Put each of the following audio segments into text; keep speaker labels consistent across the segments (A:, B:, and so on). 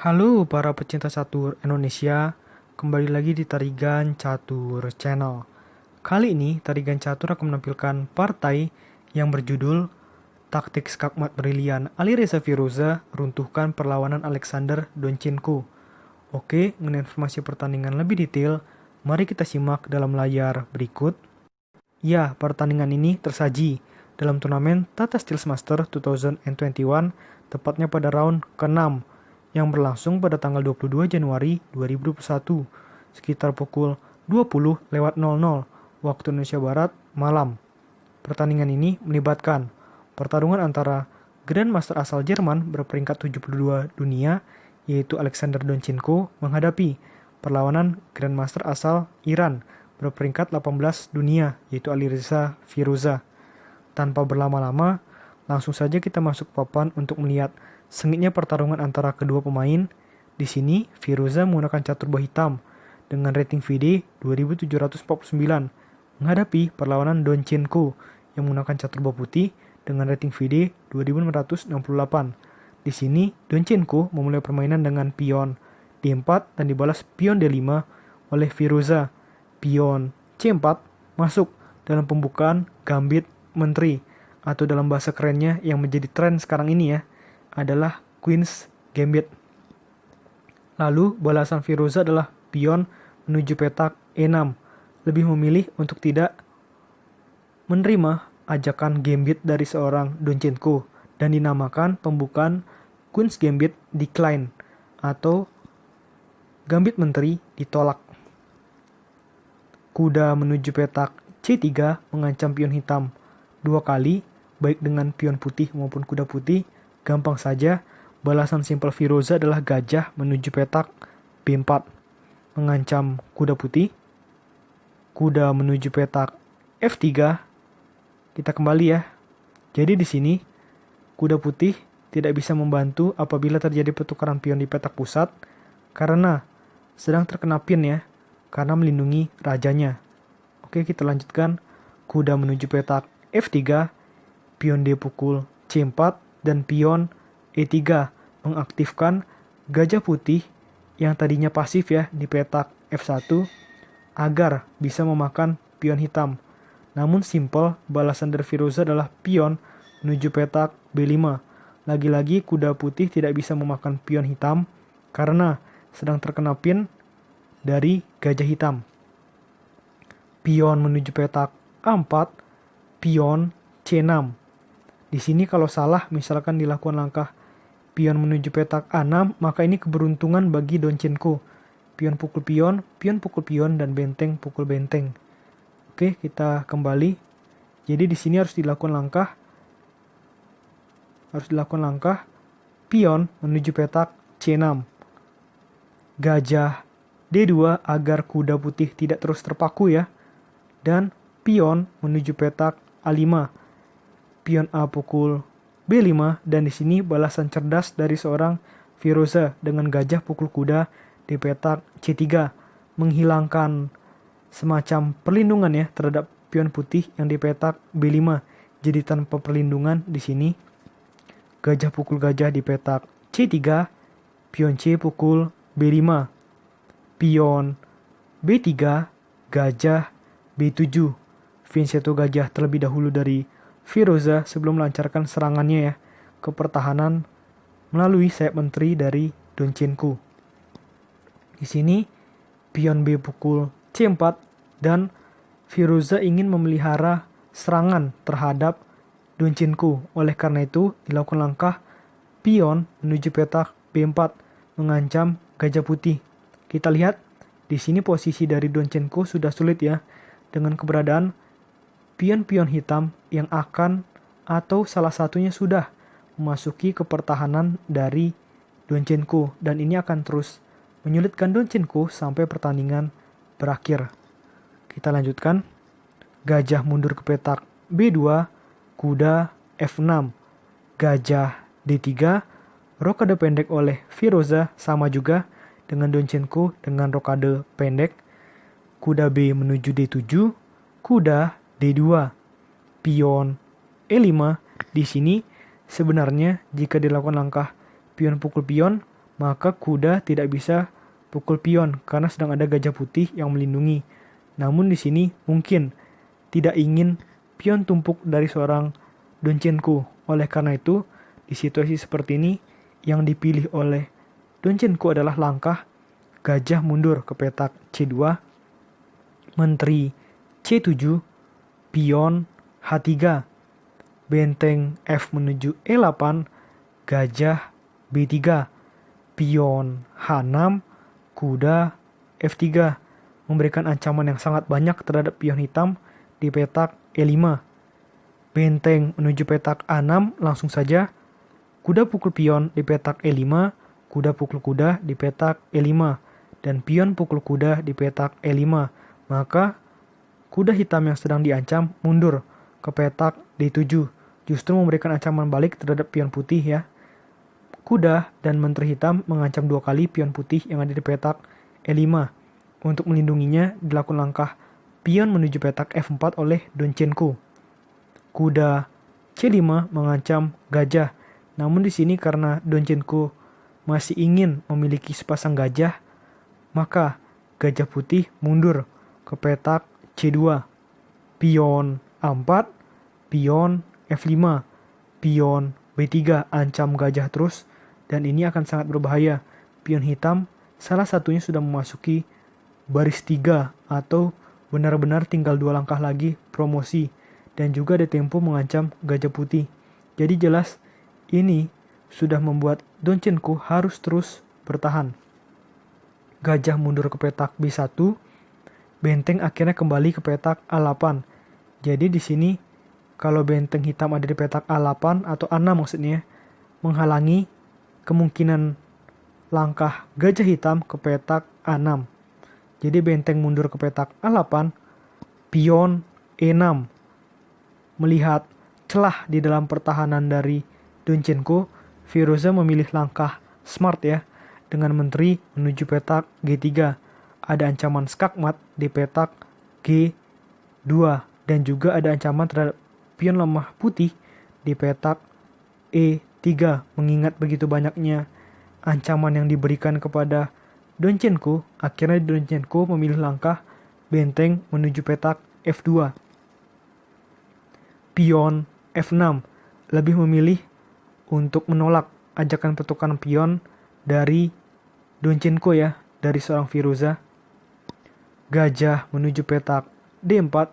A: Halo para pecinta catur Indonesia, kembali lagi di Tarigan Catur Channel. Kali ini Tarigan Catur akan menampilkan partai yang berjudul Taktik Skakmat Brilian Alireza Firoza runtuhkan perlawanan Alexander Donchenko. Oke, mengenai informasi pertandingan lebih detail, mari kita simak dalam layar berikut. Ya, pertandingan ini tersaji dalam turnamen Tata Steel Masters 2021, tepatnya pada round ke-6 yang berlangsung pada tanggal 22 Januari 2021 sekitar pukul 20.00 waktu Indonesia Barat malam. Pertandingan ini melibatkan pertarungan antara Grandmaster asal Jerman berperingkat 72 dunia yaitu Alexander Donchenko menghadapi perlawanan Grandmaster asal Iran berperingkat 18 dunia yaitu Alireza Firoza. Tanpa berlama-lama, langsung saja kita masuk papan untuk melihat sengitnya pertarungan antara kedua pemain. Di sini, Firoza menggunakan catur bah hitam dengan rating VD 2749 menghadapi perlawanan Donchenko yang menggunakan catur bah putih dengan rating VD 2668. Di sini, Donchenko memulai permainan dengan pion D4 dan dibalas pion D5 oleh Firoza. Pion C4 masuk dalam pembukaan gambit menteri atau dalam bahasa kerennya yang menjadi tren sekarang ini ya, adalah Queen's Gambit. Lalu balasan Firoza adalah pion menuju petak E6. Lebih memilih untuk tidak menerima ajakan gambit dari seorang Donchenko dan dinamakan pembukaan Queen's Gambit Decline atau gambit menteri ditolak. Kuda menuju petak C3 mengancam pion hitam 2 kali, baik dengan pion putih maupun kuda putih. Gampang saja, balasan simpel Firoza adalah gajah menuju petak B4, mengancam kuda putih. Kuda menuju petak F3, kita kembali ya. Jadi di sini, kuda putih tidak bisa membantu apabila terjadi pertukaran pion di petak pusat, karena sedang terkena pin ya, karena melindungi rajanya. Oke, kita lanjutkan. Kuda menuju petak F3, pion D pukul C4, dan pion E3 mengaktifkan gajah putih yang tadinya pasif ya di petak F1 agar bisa memakan pion hitam. Namun simpel balasan dari Firoza adalah pion menuju petak B5. Lagi-lagi kuda putih tidak bisa memakan pion hitam karena sedang terkena pin dari gajah hitam. Pion menuju petak A4, pion C6. Di sini kalau salah misalkan dilakukan langkah pion menuju petak A6, maka ini keberuntungan bagi Donchenko. Pion pukul pion, dan benteng pukul benteng. Oke, kita kembali. Jadi di sini harus dilakukan langkah pion menuju petak C6. Gajah D2 agar kuda putih tidak terus terpaku ya. Dan pion menuju petak A5. Pion A pukul B5, dan di sini balasan cerdas dari seorang Firoza dengan gajah pukul kuda di petak C3 menghilangkan semacam perlindungan ya terhadap pion putih yang di petak B5. Jadi tanpa perlindungan di sini gajah pukul gajah di petak C3, pion C pukul B5, pion B3, gajah B7. Vincenzo gajah terlebih dahulu dari Firoza sebelum melancarkan serangannya ya ke pertahanan melalui sayap menteri dari Donchenko. Di sini pion B pukul C4 dan Firoza ingin memelihara serangan terhadap Donchenko. Oleh karena itu dilakukan langkah pion menuju petak B4 mengancam gajah putih. Kita lihat di sini posisi dari Donchenko sudah sulit ya dengan keberadaan pion-pion hitam yang akan atau salah satunya sudah memasuki ke pertahanan dari Donchenko, dan ini akan terus menyulitkan Donchenko sampai pertandingan berakhir. Kita lanjutkan. Gajah mundur ke petak B2, kuda F6, gajah D3, rokade pendek oleh Firoza sama juga dengan Donchenko dengan rokade pendek. Kuda B menuju D7, kuda D2, pion E5. Di sini sebenarnya jika dilakukan langkah pion pukul pion, maka kuda tidak bisa pukul pion karena sedang ada gajah putih yang melindungi. Namun di sini mungkin tidak ingin pion tumpuk dari seorang Donchenko. Oleh karena itu, di situasi seperti ini yang dipilih oleh Donchenko adalah langkah gajah mundur ke petak C2, menteri C7, pion H3, benteng F menuju E8, gajah B3, pion H6, kuda F3, memberikan ancaman yang sangat banyak terhadap pion hitam di petak E5. Benteng menuju petak A6, langsung saja kuda pukul pion di petak E5, kuda pukul kuda di petak E5, dan pion pukul kuda di petak E5. Maka kuda hitam yang sedang diancam mundur ke petak D7, justru memberikan ancaman balik terhadap pion putih ya. Kuda dan menteri hitam mengancam 2 kali pion putih yang ada di petak E5. Untuk melindunginya, dilakukan langkah pion menuju petak F4 oleh Donchenko. Kuda C5 mengancam gajah. Namun di sini karena Donchenko masih ingin memiliki sepasang gajah, maka gajah putih mundur ke petak C2. Pion A4, pion F5, pion B3 ancam gajah terus, dan ini akan sangat berbahaya. Pion hitam salah satunya sudah memasuki baris 3 atau benar-benar tinggal 2 langkah lagi promosi, dan juga ada tempo mengancam gajah putih. Jadi jelas ini sudah membuat Donchenko harus terus bertahan. Gajah mundur ke petak B1, benteng akhirnya kembali ke petak A8. Jadi di sini kalau benteng hitam ada di petak A8 atau A6 maksudnya, menghalangi kemungkinan langkah gajah hitam ke petak A6. Jadi benteng mundur ke petak A8, pion E6. Melihat celah di dalam pertahanan dari Donchenko, Firoza memilih langkah smart ya, dengan menteri menuju petak G3. Ada ancaman skakmat di petak G2, dan juga ada ancaman terhadap pion lemah putih di petak E3. Mengingat begitu banyaknya ancaman yang diberikan kepada Donchenko, akhirnya Donchenko memilih langkah benteng menuju petak F2. Pion F6 lebih memilih untuk menolak ajakan pertukaran pion dari Donchenko ya, dari seorang Firoza. Gajah menuju petak D4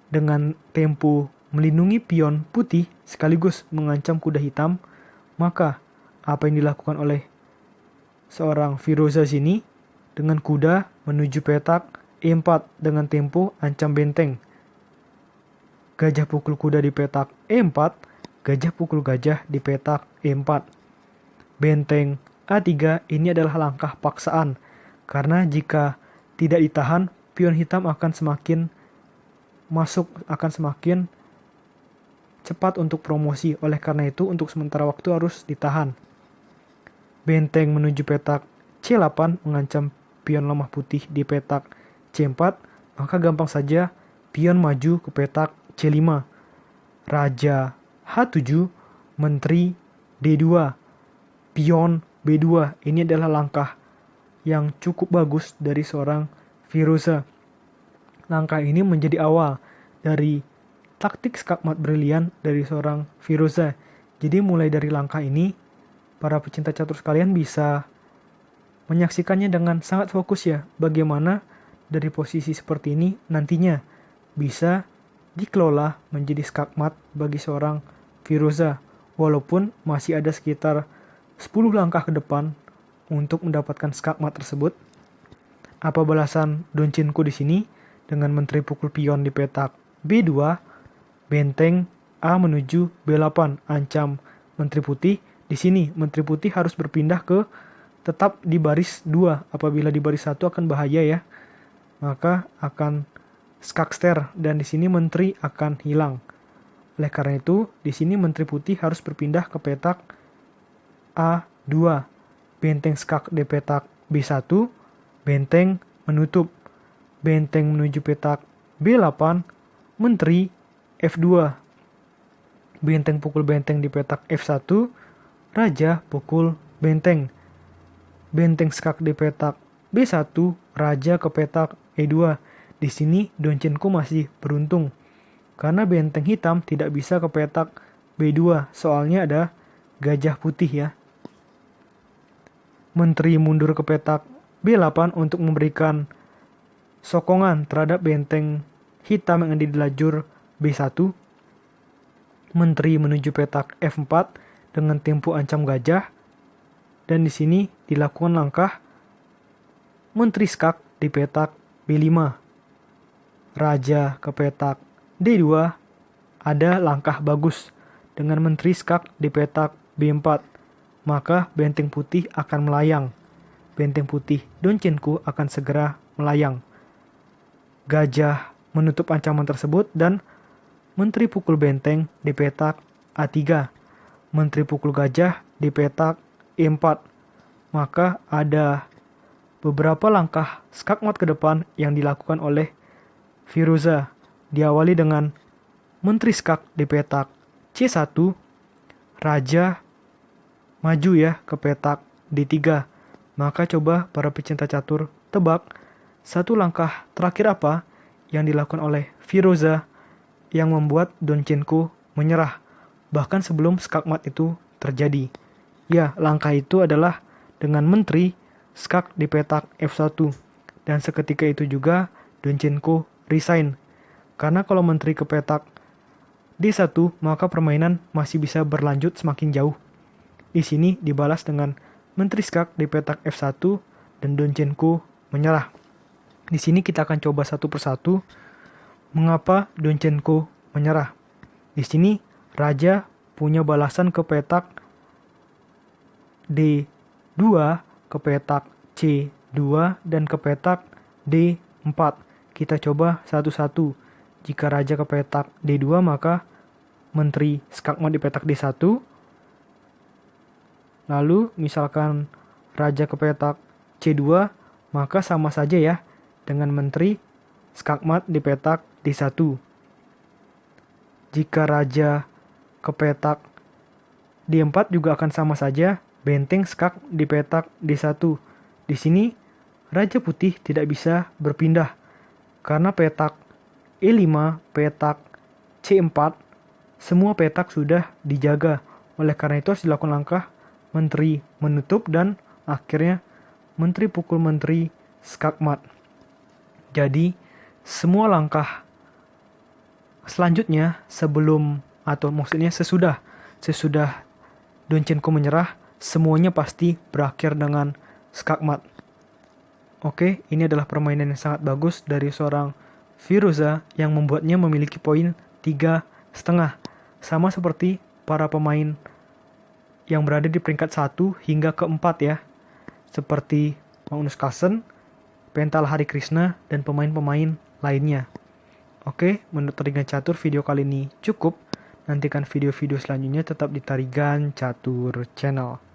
A: dengan tempo melindungi pion putih sekaligus mengancam kuda hitam. Maka apa yang dilakukan oleh seorang Firoza sini, dengan kuda menuju petak E4 dengan tempo ancam benteng. Gajah pukul kuda di petak E4, gajah pukul gajah di petak E4. Benteng A3 ini adalah langkah paksaan, karena jika tidak ditahan, pion hitam akan semakin cepat untuk promosi. Oleh karena itu, untuk sementara waktu harus ditahan. Benteng menuju petak C8 mengancam pion lemah putih di petak C4, maka gampang saja pion maju ke petak C5. Raja H7, menteri D2, pion B2. Ini adalah langkah yang cukup bagus dari seorang Firoza. Langkah ini menjadi awal dari taktik skakmat brilian dari seorang Firoza. Jadi mulai dari langkah ini, para pecinta catur sekalian bisa menyaksikannya dengan sangat fokus ya, bagaimana dari posisi seperti ini nantinya bisa dikelola menjadi skakmat bagi seorang Firoza, walaupun masih ada sekitar 10 langkah ke depan untuk mendapatkan skakmat tersebut. Apa balasan Donchenko di sini? Dengan menteri pukul pion di petak B2, benteng A menuju B8 ancam menteri putih. Di sini menteri putih harus berpindah ke tetap di baris 2. Apabila di baris 1 akan bahaya ya. Maka akan skakster, dan di sini menteri akan hilang. Oleh karena itu, di sini menteri putih harus berpindah ke petak A2. Benteng skak di petak B1, benteng menutup. Benteng menuju petak B8, menteri F2. Benteng pukul benteng di petak F1, raja pukul benteng. benteng skak di petak B1, raja ke petak E2. Di sini Donchenko masih beruntung, karena benteng hitam tidak bisa ke petak B2, soalnya ada gajah putih ya. Menteri mundur ke petak B8 untuk memberikan sokongan terhadap benteng hitam yang ada di lajur B1. Menteri menuju petak F4 dengan tempo ancam gajah. Dan di sini dilakukan langkah menteri skak di petak B5. Raja ke petak D2, ada langkah bagus dengan menteri skak di petak B4. Maka benteng putih akan melayang. Benteng putih Donchenko akan segera melayang. Gajah menutup ancaman tersebut dan menteri pukul benteng di petak A3. Menteri pukul gajah di petak E4. Maka ada beberapa langkah skakmat ke depan yang dilakukan oleh Firouzja. Diawali dengan menteri skak di petak C1. Raja maju ya ke petak D3. Maka coba para pecinta catur tebak satu langkah terakhir apa yang dilakukan oleh Firouzja yang membuat Donchenko menyerah bahkan sebelum skakmat itu terjadi. Ya, langkah itu adalah dengan menteri skak di petak F1. Dan seketika itu juga Donchenko resign. Karena kalau menteri ke petak D1, maka permainan masih bisa berlanjut semakin jauh. Di sini dibalas dengan menteri skak di petak F1 dan Donchenko menyerah. Di sini kita akan coba satu persatu mengapa Donchenko menyerah. Di sini raja punya balasan ke petak D2, ke petak C2, dan ke petak D4. Kita coba satu-satu. Jika raja ke petak D2, maka menteri skakmat di petak D1. Lalu misalkan raja ke petak C2, maka sama saja ya dengan menteri skakmat di petak D1. Jika raja ke petak D4 juga akan sama saja, benteng skak di petak D1. Di sini raja putih tidak bisa berpindah karena petak E5, petak C4, semua petak sudah dijaga. Oleh karena itu harus dilakukan langkah menteri menutup dan akhirnya menteri pukul menteri skakmat. Jadi semua langkah selanjutnya sebelum atau maksudnya sesudah Donchenko menyerah, semuanya pasti berakhir dengan skakmat. Oke, ini adalah permainan yang sangat bagus dari seorang Firouzja yang membuatnya memiliki poin 3,5. Sama seperti para pemain yang berada di peringkat 1 hingga ke 4 ya. Seperti Magnus Carlsen, Pental Hari Krishna, dan pemain-pemain lainnya. Oke, menurut Tarigan Catur video kali ini cukup. Nantikan video-video selanjutnya tetap di Tarigan Catur Channel.